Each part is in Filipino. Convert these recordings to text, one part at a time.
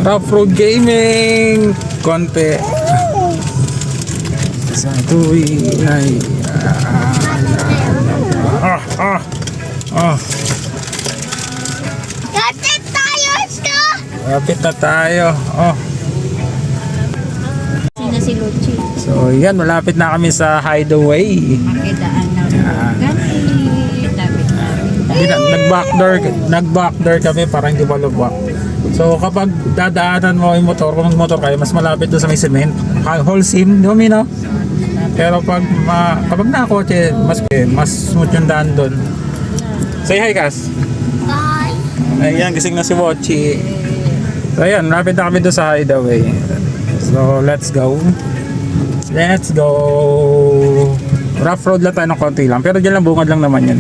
Rough Road Gaming. Konti. Sa tuwi ay Lapit tayo, Ska! lapit na tayo. Sino si Luchi? So yan, malapit na kami sa Hideaway. Makidaan na Nag-backdoor kami para hindi malubak. So kapag dadaanan mo yung motor, kung motor kayo, mas malapit doon sa may cement. Whole sim, di ba Mino? Pero kapag nakakotse, mas smooth yung daan doon. Say hi, Kas. Bye! Ayan, gising na si Wochi. So ayan, malapit na kami doon sa Hideaway. So let's go. Let's go. Rough road lang tayo ng konti lang. Pero dyan lang, bungad lang naman yan.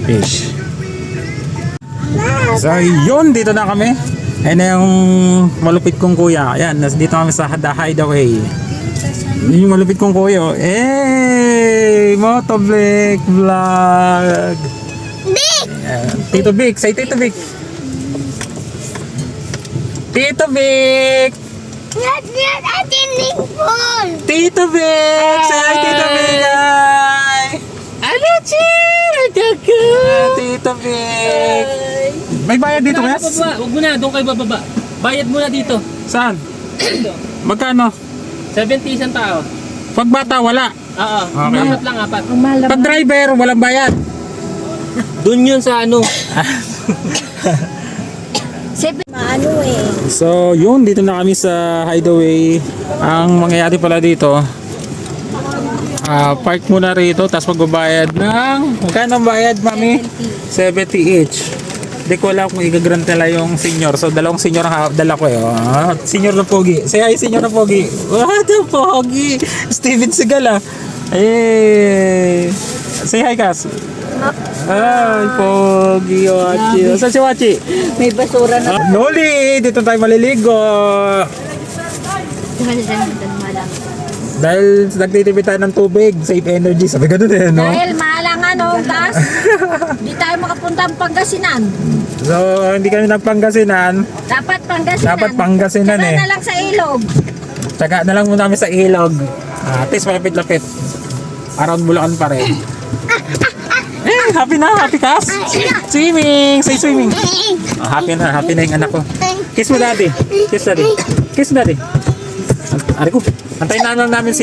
Fish. So yun, dito na kami. Ayan na yung malupit kong kuya. Ayan, dito kami sa The Hideaway. Yun yung malupit kong kuya. Hey! Motovlog Vlog! Big! Tito Vic, say Tito Vic. Tito Vic! Yan ating nipon! Tito Vic! Say hi, Tito Vic! Hi! Ano, Chir? Tito Vic! May bayad dito, Wes? Huwag mo na, doon kayo bababa. Bayad muna dito. Saan? Dito. Magkano? 70 isang tao. Pag bata, wala. Oo. Okay. Apat lang, apat. Pag driver, walang bayad. Doon yun sa ano. Maano eh. So, yun, dito na kami sa Hideaway. Ang mangyayari pala dito, park muna rito, tapos magbabayad ng, magkano ang bayad, mami? 70 each. Hindi ko alam kung igagrant nila yung senior. So, dalawang senior ang dala ko eh. Senior na pogi. Say hi, senior na pogi. What the pogi? Steven Seagal ah. Hey. Say hi, Kas. Ay, pogi, Wachi. Saan si Wachi? May basura na. Noli, dito tayo maliligo. Dahil nagtitipid tayo ng tubig, save energy. Sabi ganun eh, no? Dahil mahal ang ano, gas. Di tayo makapunta ang Pangasinan. So, hindi kami nagpangasinan. Dapat Pangasinan. Dapat Pangasinan Saka eh. na lang sa ilog. Tsaga na lang muna kami sa ilog. At least malapit-lapit. Around Bulacan pa rin. Happy na, happy Kas. Swimming, say swimming. Happy na yung anak ko. Kiss mo daddy. Kiss daddy. Kiss daddy. Ari ko. Antayin na lang namin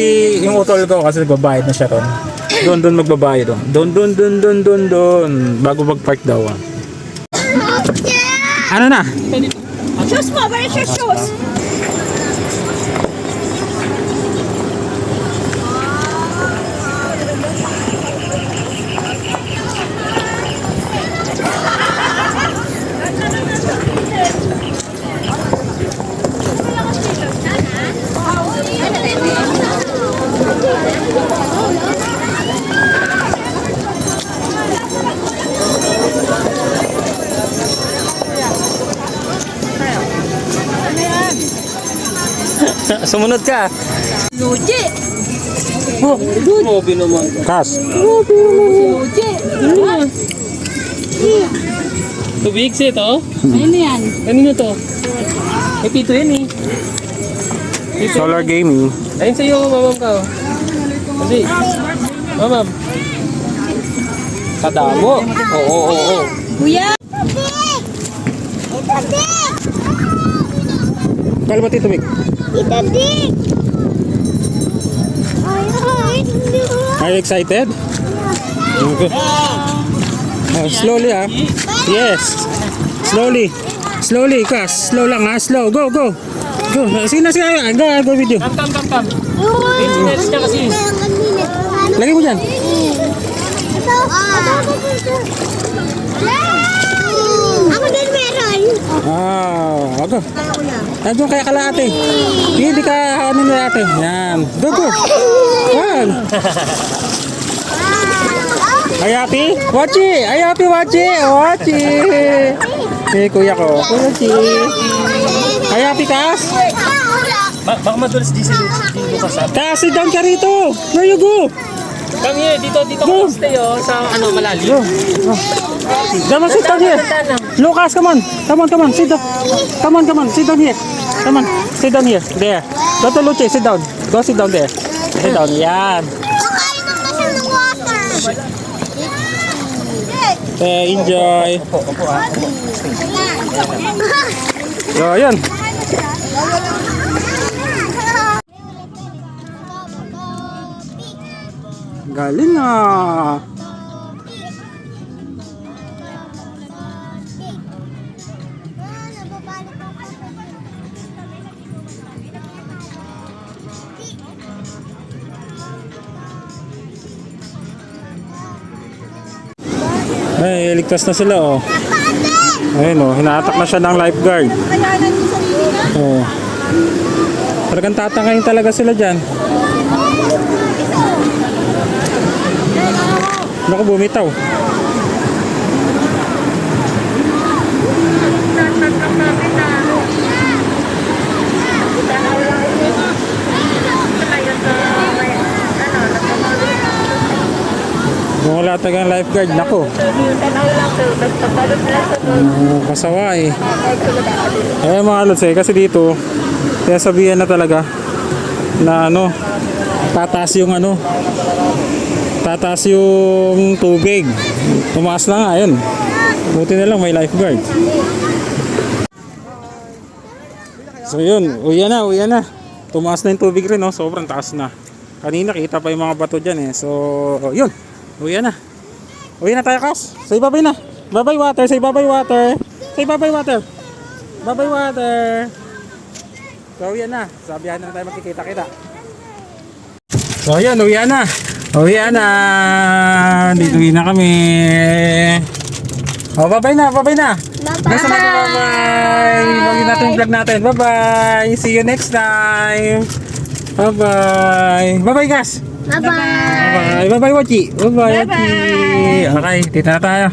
yung utol ko kasi nagbabayad na siya ron. Doon magbabayad doon. Doon. Bago mag-park daw. Ano na? Shoes mo, where's your shoes? Sumunod ka. Luchi! Mobi naman. Kas. Luchi! Tubig siya ito? Ano yan? Kanino to? Eh, pito yan eh. Pito. Solar Gaming. Ayun sa'yo, mamam ka. Oh. Kasi, mamam. Kadamo. Oo. Kuya! Kala ba Tito Vic? Itadik! Are you excited? Okay. Slowly ah. Yes. Slowly, Kas. Slow lang ah. Slow. Go. Go. Sige na. Go video. Come. Internet niya kasi. Lagay mo dyan. Ako din meron. Go. Nandun kaya kalahati. Hindi ka ano na ate. Yan. Go. Yan. Ay happy? Wachi. Eh, kuya ko. Wachi. Ay happy, Kas? Baka madulas dito ka sa. Kas, sit down ka rito. Where you go? Come here, dito ka stay sa malalim. Daman sit down here. Lucas, come on. Come on, come on. Sit down. Come on, come on. Sit down here. Come on. Sit down here. There. Go to Luce. Sit down. Go sit down there. Sit down. Yan. Nakainom na siya ng water. Enjoy. So, yun. Galing ah. Ay, ligtas na sila oh. Ayun oh, hinaatak na siya ng lifeguard. Oh. Talagang tatangayin talaga sila dyan. Naku, bumitaw. Kung wala tagang lifeguard, naku. Kasawa eh. Eh mga lods eh, kasi dito, kaya sabihan na talaga na ano, tataas yung ano, tataas yung tubig. Tumaas na nga, yun. Buti na lang may lifeguard. So yun, uwi na, uwi na. Tumaas na yung tubig rin, no? Sobrang taas na. Kanina kita pa yung mga bato dyan eh. So, yun. Uwi na. Uwi na tayo, Kas. Say bye-bye na. Bye-bye water. Say bye-bye water. Say bye-bye water. Bye-bye water. So, uwi na. Sabihan na tayo magkikita-kita. So, yun. Uwi na. Uwi na. Dito na kami. Oh, bye-bye na. Bye-bye na. Bye-bye. Bye-bye. Bye-bye natin yung vlog natin. Bye-bye. See you next time. Bye-bye. Bye-bye, Kas. Bye-bye. Bye bye Wachi. Bye bye Wachi. Okay, dito na tayo.